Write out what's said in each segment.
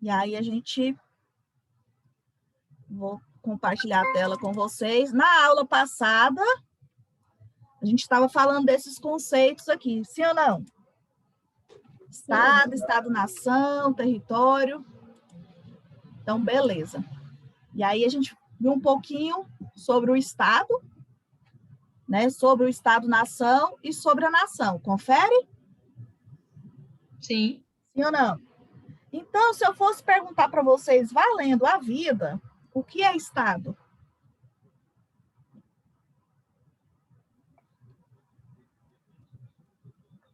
E aí a gente... Vou compartilhar a tela com vocês. Na aula passada, a gente estava falando desses conceitos aqui, sim ou não? Estado, Estado-nação, território. Então, beleza. E aí a gente viu um pouquinho sobre o Estado, né? Sobre o Estado-nação e sobre a nação. Confere? Sim. Sim ou não? Então, se eu fosse perguntar para vocês, valendo a vida, o que é Estado?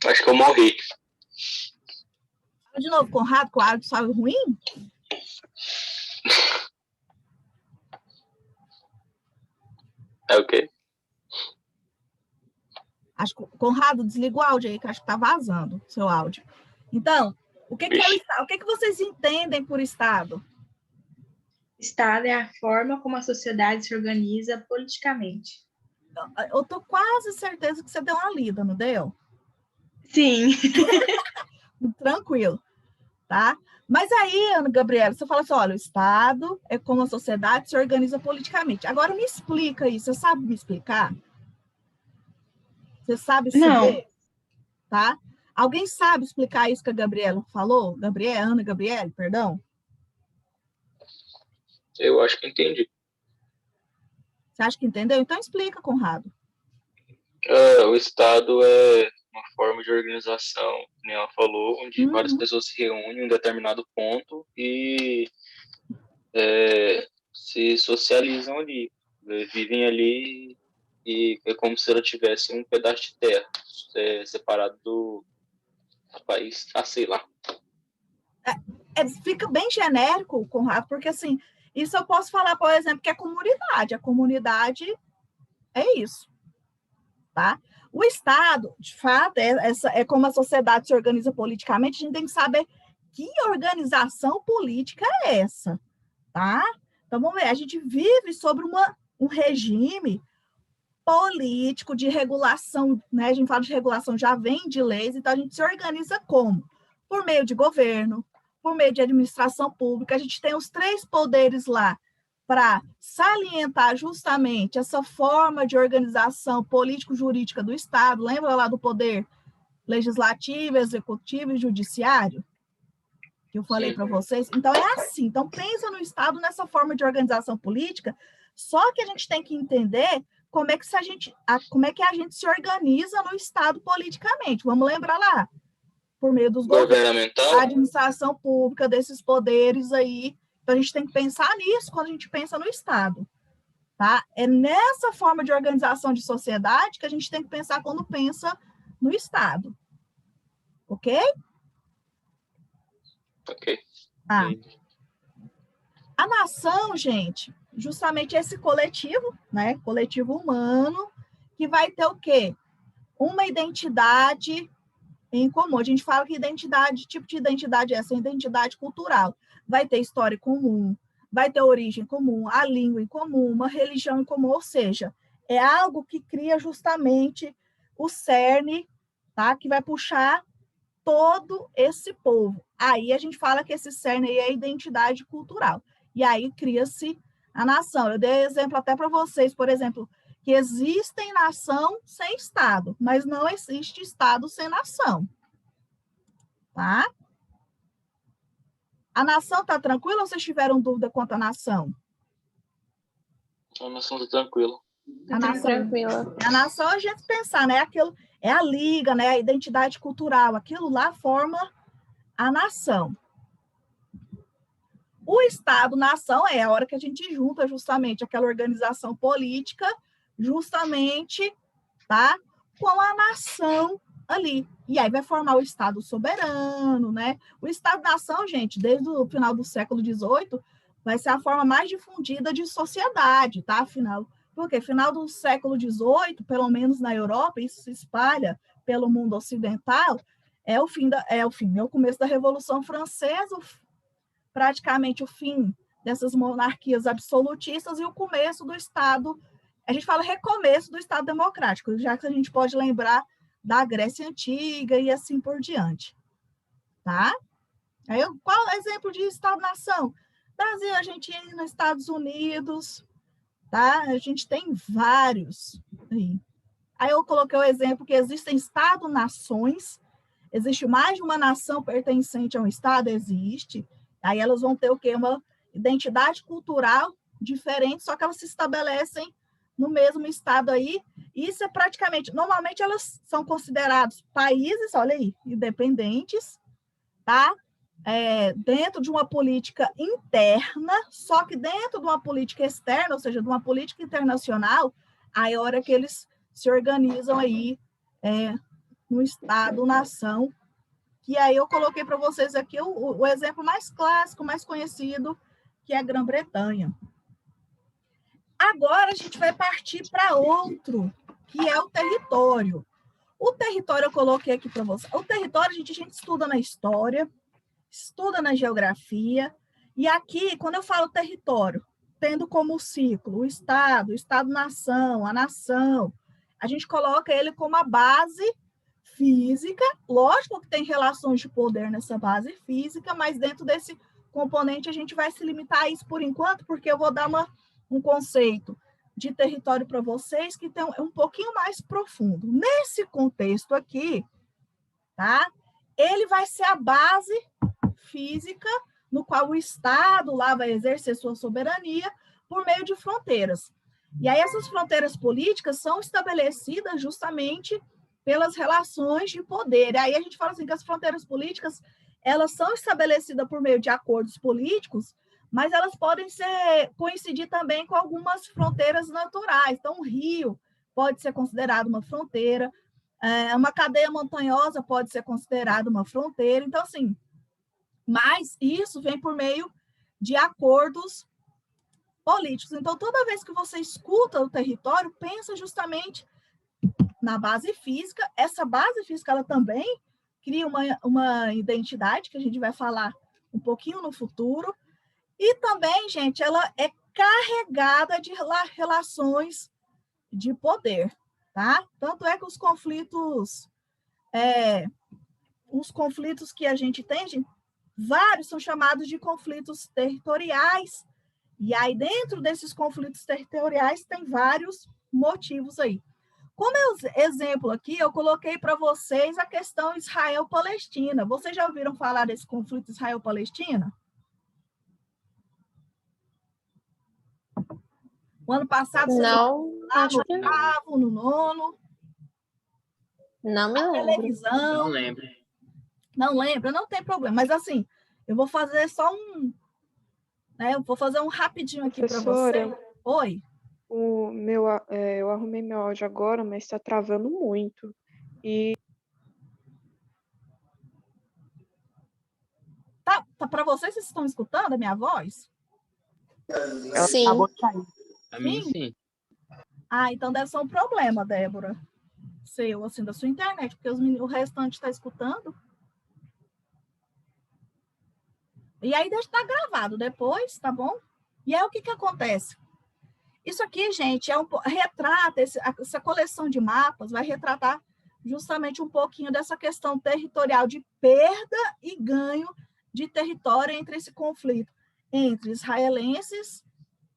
Acho que eu morri. De novo, Conrado, com o áudio saiu ruim? É o quê? Acho que, Conrado, desliga o áudio aí, que acho que está vazando o seu áudio. Então, o que é o Estado? O que vocês entendem por Estado? Estado é a forma como a sociedade se organiza politicamente. Eu estou quase certeza que você deu uma lida, não deu? Sim. Tranquilo, tá? Mas aí, Ana Gabriela, você fala assim, olha, o Estado é como a sociedade se organiza politicamente. Agora me explica isso, você sabe me explicar? Você sabe saber? Tá? Alguém sabe explicar isso que a Gabriela falou? Ana Gabriela, perdão? Eu acho que entendi. Você acha que entendeu? Então explica, Conrado. O Estado é uma forma de organização, como ela falou, onde várias pessoas se reúnem em um determinado ponto e se socializam ali, vivem ali e é como se ela tivesse um pedaço de terra separado do país, sei lá. Fica bem genérico, Conrado, porque assim, isso eu posso falar, por exemplo, que é comunidade. A comunidade é isso, tá? O Estado, de fato, é como a sociedade se organiza politicamente, a gente tem que saber que organização política é essa, tá? Então, vamos ver, a gente vive sobre um regime político de regulação, né? A gente fala de regulação, já vem de leis, então a gente se organiza como? Por meio de governo, por meio de administração pública, a gente tem os 3 poderes lá para salientar justamente essa forma de organização político-jurídica do Estado. Lembra lá do poder legislativo, executivo e judiciário? Que eu falei para vocês. Então, é assim. Então, pensa no Estado nessa forma de organização política, só que a gente tem que entender como é que a gente se organiza no Estado politicamente. Vamos lembrar lá? Por meio dos governos, da administração pública, desses poderes aí. Então, a gente tem que pensar nisso quando a gente pensa no Estado. Tá? É nessa forma de organização de sociedade que a gente tem que pensar quando pensa no Estado. Ok? Ok. A nação, gente, justamente esse coletivo, né? Coletivo humano, que vai ter o quê? Uma identidade em comum. A gente fala que tipo de identidade é essa? Identidade cultural. Vai ter história em comum, vai ter origem comum, a língua em comum, uma religião em comum, ou seja, é algo que cria justamente o cerne, tá? Que vai puxar todo esse povo. Aí a gente fala que esse cerne aí é a identidade cultural. E aí cria-se a nação. Eu dei exemplo até para vocês, por exemplo, que existem nação sem Estado, mas não existe Estado sem nação. Tá? A nação está tranquila ou vocês tiveram dúvida quanto à nação? A nação está tranquila. A nação a gente pensar, né? Aquilo é a liga, né? A identidade cultural, aquilo lá forma a nação. O Estado-nação é a hora que a gente junta justamente aquela organização política, justamente, tá? Com a nação ali. E aí vai formar o Estado soberano, né? O Estado-nação, gente, desde o final do século XVIII, vai ser a forma mais difundida de sociedade, tá? Porque final do século XVIII, pelo menos na Europa, isso se espalha pelo mundo ocidental, é o começo da Revolução Francesa, praticamente o fim dessas monarquias absolutistas e o começo do Estado, a gente fala recomeço do Estado democrático, já que a gente pode lembrar da Grécia Antiga e assim por diante, tá? Aí, qual é o exemplo de Estado-nação? Brasil, Argentina, Estados Unidos, tá? A gente tem vários aí eu coloquei o exemplo que existem Estado-nações, existe mais de uma nação pertencente a um Estado? Existe. Aí elas vão ter o quê? Uma identidade cultural diferente, só que elas se estabelecem no mesmo Estado aí. Isso é praticamente, normalmente elas são considerados países, olha aí, independentes, tá? Dentro de uma política interna, só que dentro de uma política externa, ou seja, de uma política internacional, aí é a hora que eles se organizam aí no Estado-nação, que aí eu coloquei para vocês aqui o exemplo mais clássico, mais conhecido, que é a Grã-Bretanha. Agora a gente vai partir para outro, que é o território. O território eu coloquei aqui para vocês. O território a gente estuda na história, estuda na geografia, e aqui, quando eu falo território, tendo como ciclo o Estado-nação, a nação, a gente coloca ele como a base física, lógico que tem relações de poder nessa base física, mas dentro desse componente a gente vai se limitar a isso por enquanto, porque eu vou dar um conceito de território para vocês que tem um pouquinho mais profundo. Nesse contexto aqui, tá? Ele vai ser a base física no qual o Estado lá vai exercer sua soberania por meio de fronteiras. E aí essas fronteiras políticas são estabelecidas justamente pelas relações de poder. E aí a gente fala assim que as fronteiras políticas, elas são estabelecidas por meio de acordos políticos, mas elas podem coincidir também com algumas fronteiras naturais. Então, o rio pode ser considerado uma fronteira, uma cadeia montanhosa pode ser considerada uma fronteira. Então, assim, mas isso vem por meio de acordos políticos. Então, toda vez que você escuta o território, pensa justamente na base física. Essa base física, ela também cria uma identidade, que a gente vai falar um pouquinho no futuro. E também, gente, ela é carregada de relações de poder, tá? Tanto é que os conflitos que a gente tem, gente, vários são chamados de conflitos territoriais. E aí, dentro desses conflitos territoriais, tem vários motivos aí. Como exemplo aqui, eu coloquei para vocês a questão Israel-Palestina. Vocês já ouviram falar desse conflito Israel-Palestina? O ano passado, não, lá acho no que não. 8º, no 9º. Não me lembro. Televisão. Não lembro. Não lembra? Não tem problema. Mas assim, eu vou fazer só eu vou fazer um rapidinho aqui para você. Oi. Eu arrumei meu áudio agora, mas está travando muito. E Tá para vocês estão escutando a minha voz? Sim. A mim, sim. Ah, então deve ser um problema, Débora. Seu, assim, da sua internet, porque o restante está escutando. E aí deixa estar gravado depois, tá bom? E aí o que acontece? Isso aqui, gente, retrata, essa coleção de mapas vai retratar justamente um pouquinho dessa questão territorial de perda e ganho de território entre esse conflito entre israelenses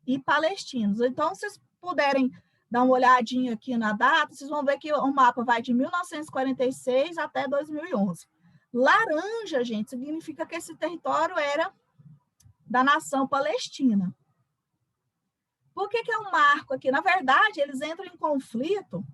e palestinos. Então, se vocês puderem dar uma olhadinha aqui na data, vocês vão ver que o mapa vai de 1946 até 2011. Laranja, gente, significa que esse território era da nação palestina. Por que é um marco aqui? Na verdade, eles entram em conflito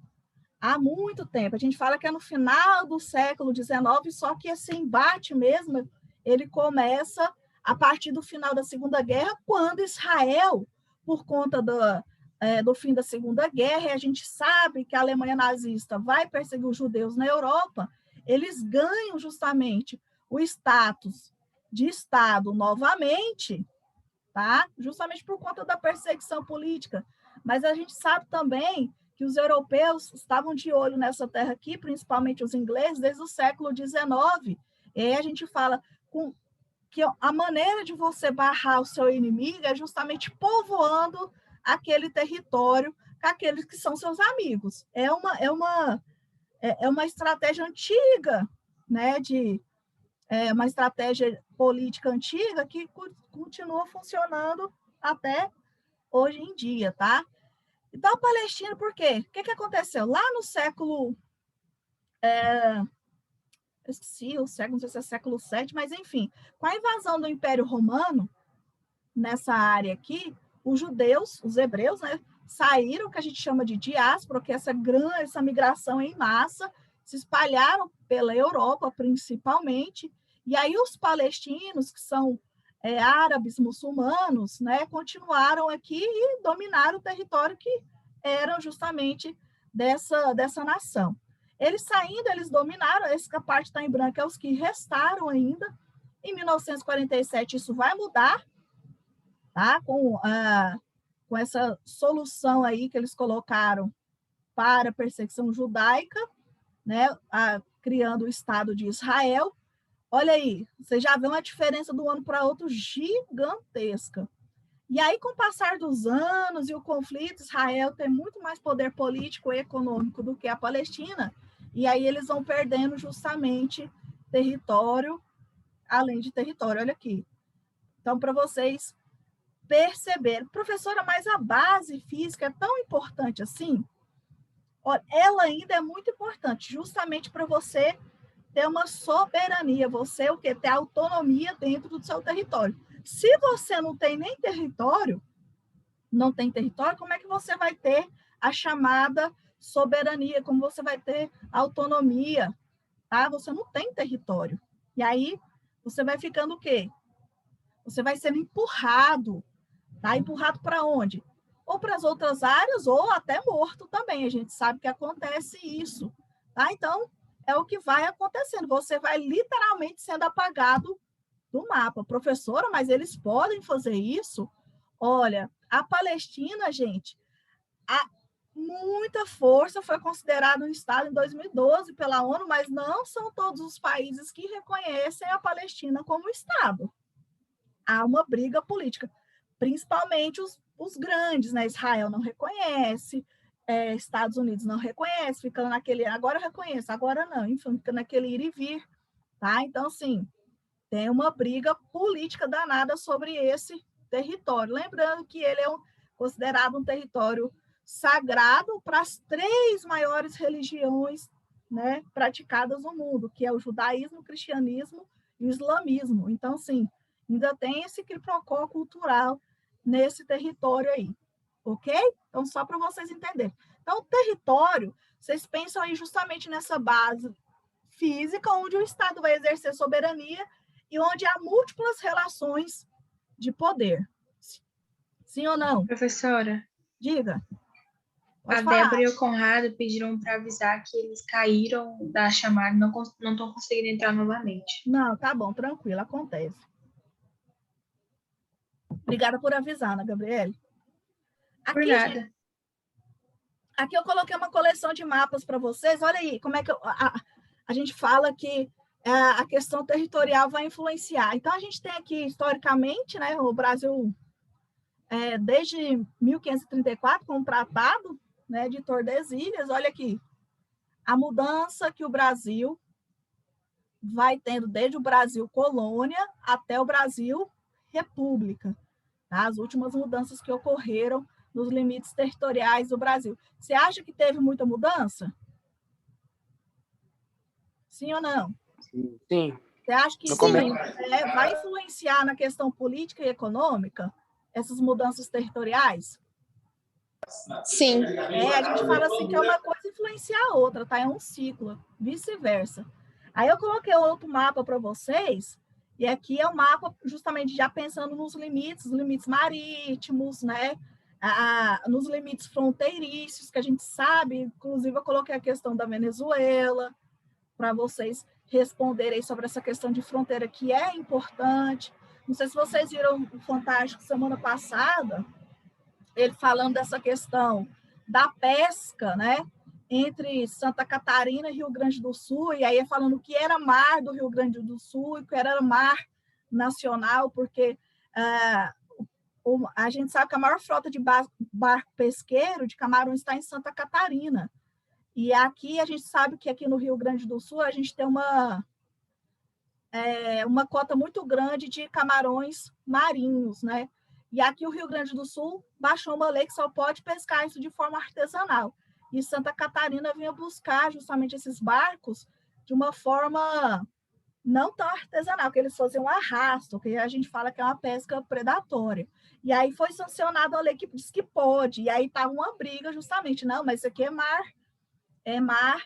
há muito tempo. A gente fala que é no final do século XIX, só que esse embate mesmo, ele começa a partir do final da Segunda Guerra, quando Israel, por conta do fim da Segunda Guerra, e a gente sabe que a Alemanha nazista vai perseguir os judeus na Europa, eles ganham justamente o status de Estado novamente, tá? Justamente por conta da perseguição política. Mas a gente sabe também que os europeus estavam de olho nessa terra aqui, principalmente os ingleses, desde o século XIX. E aí a gente fala que a maneira de você barrar o seu inimigo é justamente povoando aquele território com aqueles que são seus amigos. É uma estratégia antiga, né, uma estratégia política antiga que continua funcionando até hoje em dia, tá? Então, a Palestina, por quê? O que aconteceu? Lá no século... eu esqueci o século, não sei se é século VII, mas enfim, com a invasão do Império Romano, nessa área aqui, os judeus, os hebreus, né, saíram, que a gente chama de diáspora, que essa migração em massa, se espalharam pela Europa, principalmente, e aí os palestinos, que são árabes, muçulmanos, né, continuaram aqui e dominaram o território que era justamente dessa nação. Eles saindo, eles dominaram, essa parte está em branco, é os que restaram ainda. Em 1947, isso vai mudar, tá? Com essa solução aí que eles colocaram para a perseguição judaica, né? Criando o Estado de Israel. Olha aí, você já vê uma diferença de um ano para outro gigantesca. E aí, com o passar dos anos e o conflito, Israel tem muito mais poder político e econômico do que a Palestina, e aí eles vão perdendo justamente território, além de território. Olha aqui. Então, para vocês perceberem, professora, mas a base física é tão importante assim? Olha, ela ainda é muito importante, justamente para você ter uma soberania, você o quê? Ter autonomia dentro do seu território. Se você não tem nem território, como é que você vai ter a chamada soberania? Como você vai ter autonomia? Tá? Você não tem território. E aí, você vai ficando o quê? Você vai sendo empurrado. Tá? Empurrado para onde? Ou para as outras áreas, ou até morto também. A gente sabe que acontece isso. Tá? Então, é o que vai acontecendo. Você vai literalmente sendo apagado do mapa. Professora, mas eles podem fazer isso? Olha, a Palestina, gente, muita força foi considerado um Estado em 2012 pela ONU, mas não são todos os países que reconhecem a Palestina como Estado. Há uma briga política, principalmente os grandes, né? Israel não reconhece, Estados Unidos não reconhece, ficando naquele, agora eu reconheço, agora não, enfim, fica naquele ir e vir, tá? Então, assim, tem uma briga política danada sobre esse território. Lembrando que ele é considerado um território sagrado para as 3 maiores religiões, né, praticadas no mundo, que é o judaísmo, o cristianismo e o islamismo. Então, sim, ainda tem esse quiprocó cultural nesse território aí, ok? Então, só para vocês entenderem. Então, o território, vocês pensam aí justamente nessa base física, onde o Estado vai exercer soberania e onde há múltiplas relações de poder. Sim ou não? Professora, Diga. a Débora e o Conrado pediram para avisar que eles caíram da chamada e não estão conseguindo entrar novamente. Não, tá bom, tranquilo, acontece. Obrigada por avisar, Ana Gabriele. Por nada. Aqui eu coloquei uma coleção de mapas para vocês. Olha aí como é que a gente fala que a questão territorial vai influenciar. Então, a gente tem aqui, historicamente, né, o Brasil, desde 1534, com o Tratado, né, de Tordesilhas, olha aqui, a mudança que o Brasil vai tendo desde o Brasil colônia até o Brasil república, tá? As últimas mudanças que ocorreram nos limites territoriais do Brasil. Você acha que teve muita mudança? Sim ou não? Sim. Você acha que vai influenciar na questão política e econômica, essas mudanças territoriais? Sim. A gente fala assim que é uma coisa influenciar a outra, tá? É um ciclo, vice-versa. Aí eu coloquei outro mapa para vocês, e aqui é o mapa justamente já pensando nos limites marítimos, né? Nos limites fronteiriços, que a gente sabe, inclusive eu coloquei a questão da Venezuela, para vocês responderem sobre essa questão de fronteira, que é importante. Não sei se vocês viram o Fantástico semana passada, ele falando dessa questão da pesca, né, entre Santa Catarina e Rio Grande do Sul, e aí falando o que era mar do Rio Grande do Sul e o que era mar nacional, porque a gente sabe que a maior frota de barco pesqueiro de camarões está em Santa Catarina. E aqui a gente sabe que aqui no Rio Grande do Sul a gente tem uma cota muito grande de camarões marinhos, né? E aqui o Rio Grande do Sul baixou uma lei que só pode pescar isso de forma artesanal. E Santa Catarina vinha buscar justamente esses barcos de uma forma não tão artesanal, que eles faziam arrasto, que a gente fala que é uma pesca predatória. E aí foi sancionada a lei que diz que pode, e aí estava uma briga justamente, não, mas isso aqui é mar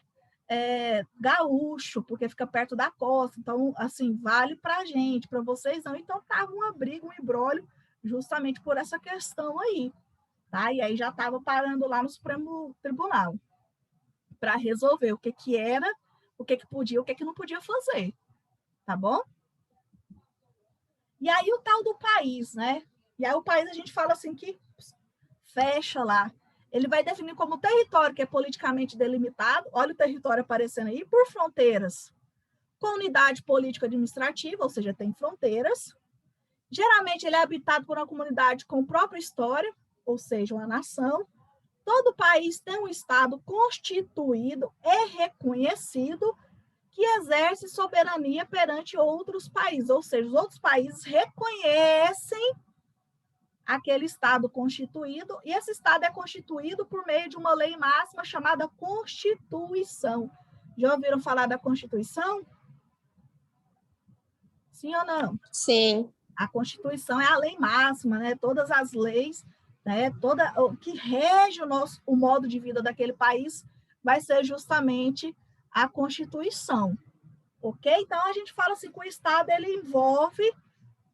gaúcho, porque fica perto da costa, então, assim, vale para a gente, para vocês não. Então, estava uma briga, um imbróglio, justamente por essa questão aí, tá? E aí já estava parando lá no Supremo Tribunal para resolver o que era, o que podia, o que não podia fazer, tá bom? E aí o tal do país, né? E aí o país a gente fala assim que fecha lá. Ele vai definir como território que é politicamente delimitado, olha o território aparecendo aí, por fronteiras, com unidade político-administrativa, ou seja, tem fronteiras. Geralmente ele é habitado por uma comunidade com própria história, ou seja, uma nação. Todo país tem um Estado constituído e reconhecido que exerce soberania perante outros países, ou seja, os outros países reconhecem aquele Estado constituído, e esse Estado é constituído por meio de uma lei máxima chamada Constituição. Já ouviram falar da Constituição? Sim ou não? Sim. A Constituição é a lei máxima, né? Todas as leis, né? O que rege o modo de vida daquele país vai ser justamente a Constituição, ok? Então, a gente fala assim que o Estado, ele envolve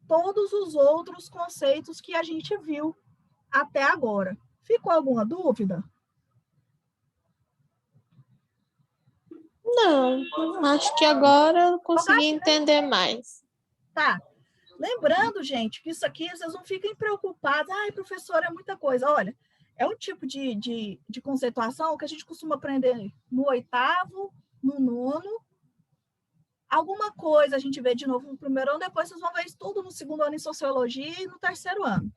todos os outros conceitos que a gente viu até agora. Ficou alguma dúvida? Não, acho que agora eu consegui entender mais. Tá. Lembrando, gente, que isso aqui, vocês não fiquem preocupados. Ai, professor, é muita coisa. Olha, é um tipo de conceituação que a gente costuma aprender no 8º, no 9º. Alguma coisa a gente vê de novo no 1º ano, depois vocês vão ver isso tudo no 2º ano em Sociologia e no 3º ano.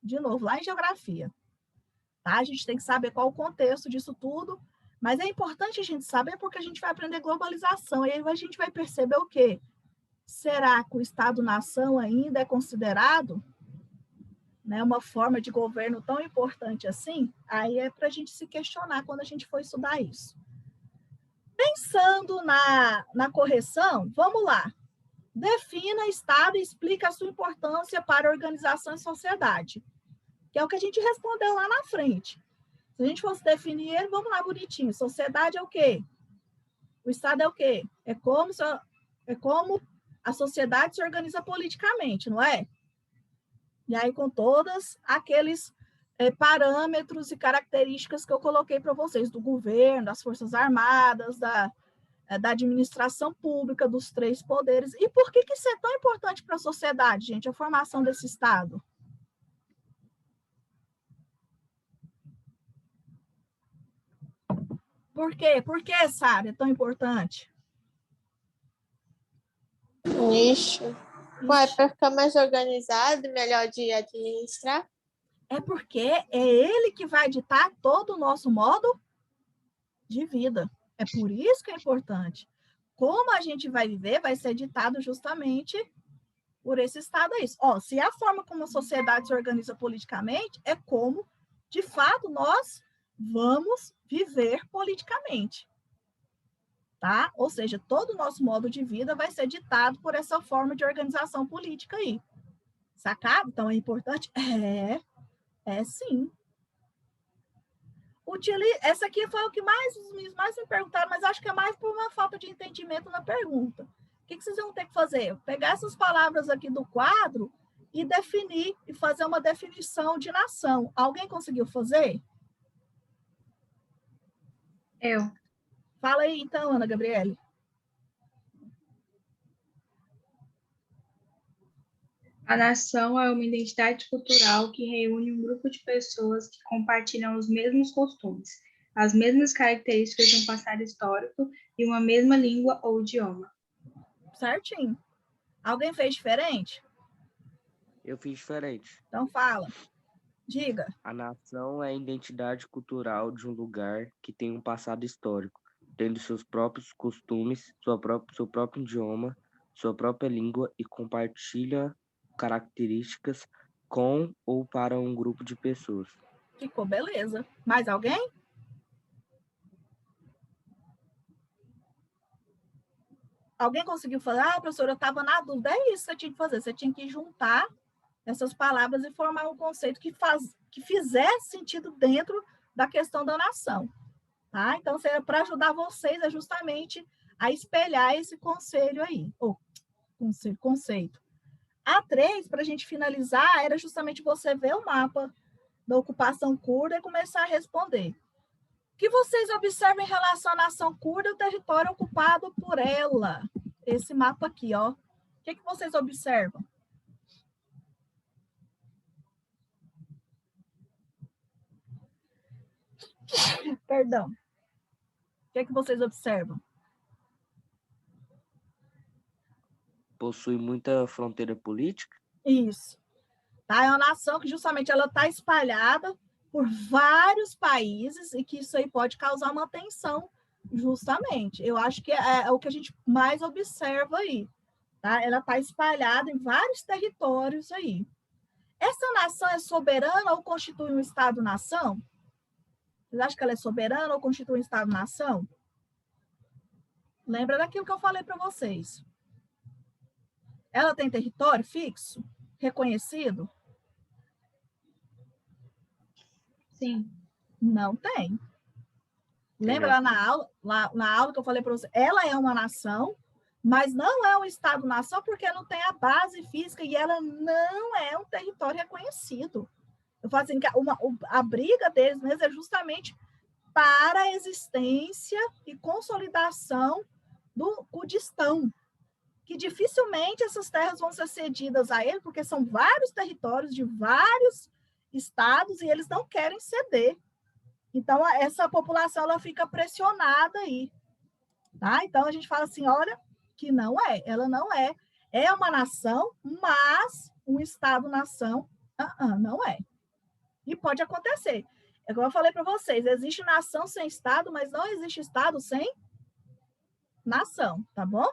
De novo, lá em Geografia. Tá? A gente tem que saber qual o contexto disso tudo, mas é importante a gente saber porque a gente vai aprender globalização, e aí a gente vai perceber o quê? Será que o Estado-nação ainda é considerado, né, uma forma de governo tão importante assim? Aí é para a gente se questionar quando a gente for estudar isso. Pensando na correção, vamos lá. Defina Estado e explica a sua importância para a organização e sociedade, que é o que a gente respondeu lá na frente. Se a gente fosse definir ele, vamos lá, bonitinho. Sociedade é o quê? O Estado é o quê? É como a sociedade se organiza politicamente, não é? E aí, com todos aqueles parâmetros e características que eu coloquei para vocês, do governo, das Forças Armadas, da administração pública, dos 3 poderes. E por que isso é tão importante para a sociedade, gente, a formação desse Estado? Por quê? Por que essa área é tão importante? Ixi. Ué, para ficar mais organizado, melhor de administrar? É porque é ele que vai ditar todo o nosso modo de vida. É por isso que é importante. Como a gente vai viver vai ser ditado justamente por esse Estado aí. Ó, se a forma como a sociedade se organiza politicamente é como, de fato, nós vamos viver politicamente. Tá? Ou seja, todo o nosso modo de vida vai ser ditado por essa forma de organização política aí. Sacado? Então, é importante? É sim. Essa aqui foi o que mais me perguntaram, mas acho que é mais por uma falta de entendimento na pergunta. O que vocês vão ter que fazer? Pegar essas palavras aqui do quadro e definir, e fazer uma definição de nação. Alguém conseguiu fazer? Eu. Fala aí, então, Ana Gabriele. A nação é uma identidade cultural que reúne um grupo de pessoas que compartilham os mesmos costumes, as mesmas características de um passado histórico e uma mesma língua ou idioma. Certinho. Alguém fez diferente? Eu fiz diferente. Então fala. Diga. A nação é a identidade cultural de um lugar que tem um passado histórico, tendo seus próprios costumes, seu próprio idioma, sua própria língua e compartilha características com ou para um grupo de pessoas. Ficou beleza. Mais alguém? Alguém conseguiu falar? Ah, professora, eu estava na dúvida. É isso que você tinha que fazer. Você tinha que juntar essas palavras e formar um conceito que fizesse sentido dentro da questão da nação. Tá? Então, para ajudar vocês é justamente a espelhar esse conselho aí. Conceito. A 3, para a gente finalizar, era justamente você ver o mapa da ocupação curda e começar a responder. O que vocês observam em relação à nação curda e o território ocupado por ela? Esse mapa aqui, ó. O que vocês observam? Perdão. O que vocês observam? Possui muita fronteira política? Isso. Tá? É uma nação que justamente ela está espalhada por vários países e que isso aí pode causar uma tensão, justamente. Eu acho que é o que a gente mais observa aí. Tá? Ela está espalhada em vários territórios aí. Essa nação é soberana ou constitui um Estado-nação? Vocês acham que ela é soberana ou constitui um Estado-nação? Lembra daquilo que eu falei para vocês. Ela tem território fixo? Reconhecido? Sim. Não tem. Lembra lá na aula que eu falei para você? Ela é uma nação, mas não é um Estado-nação porque não tem a base física e ela não é um território reconhecido. Eu falo assim, que a briga deles mesmo é justamente para a existência e consolidação do Kurdistão, que dificilmente essas terras vão ser cedidas a ele, porque são vários territórios de vários estados e eles não querem ceder. Então, essa população ela fica pressionada aí. Tá? Então, a gente fala assim, olha, que não é, ela não é. É uma nação, mas um Estado-nação, não é. E pode acontecer. É como eu falei para vocês, existe nação sem Estado, mas não existe Estado sem nação, tá bom?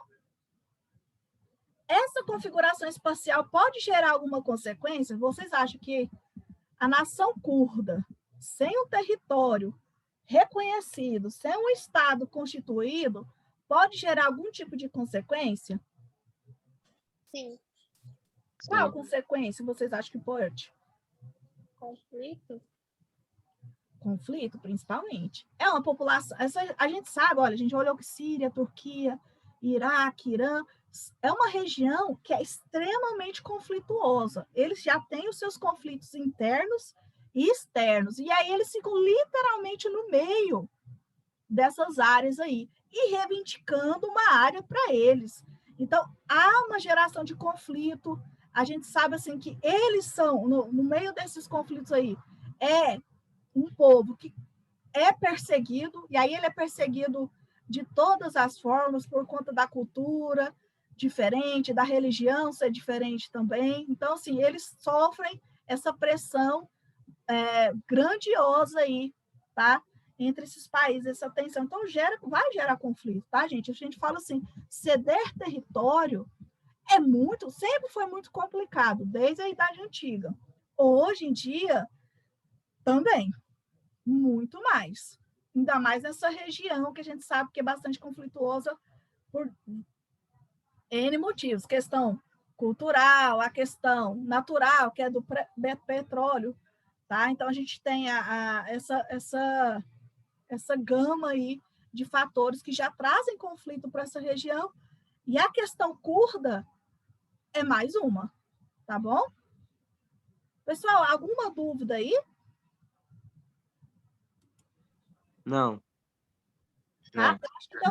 Essa configuração espacial pode gerar alguma consequência? Vocês acham que a nação curda, sem um território reconhecido, sem um Estado constituído, pode gerar algum tipo de consequência? Sim. Qual consequência vocês acham que pode? Conflito? Conflito, principalmente. É uma população... a gente sabe, olha, a gente olhou que Síria, Turquia, Iraque, Irã, é uma região que é extremamente conflituosa. Eles já têm os seus conflitos internos e externos. E aí eles ficam literalmente no meio dessas áreas aí e reivindicando uma área para eles. Então, há uma geração de conflito. A gente sabe assim que eles são, no meio desses conflitos aí, é um povo que é perseguido, e aí ele é perseguido de todas as formas por conta da cultura diferente, da religião ser diferente também. Então, assim, eles sofrem essa pressão grandiosa aí, tá? Entre esses países, essa tensão. Então, vai gerar conflito, tá, gente? A gente fala assim, ceder território sempre foi muito complicado, desde a Idade Antiga. Hoje em dia, também, muito mais. Ainda mais nessa região que a gente sabe que é bastante conflituosa por N motivos. Questão cultural, a questão natural, que é do petróleo, tá? Então, a gente tem essa gama aí de fatores que já trazem conflito para essa região, e a questão curda é mais uma, tá bom? Pessoal, alguma dúvida aí? Não. Tá?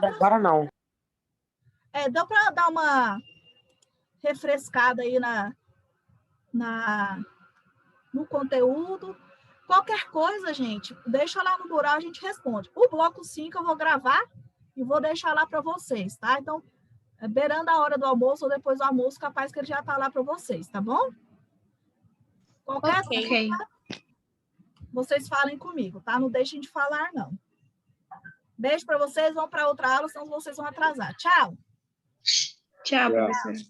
Agora não. Dá para dar uma refrescada aí no conteúdo. Qualquer coisa, gente, deixa lá no mural, a gente responde. O bloco 5 eu vou gravar e vou deixar lá para vocês, tá? Então, beirando a hora do almoço ou depois do almoço, capaz que ele já está lá para vocês, tá bom? Qualquer dúvida, vocês falem comigo, tá? Não deixem de falar, não. Beijo para vocês, vão para outra aula, senão vocês vão atrasar. Tchau! Tchau, Tchau. professor.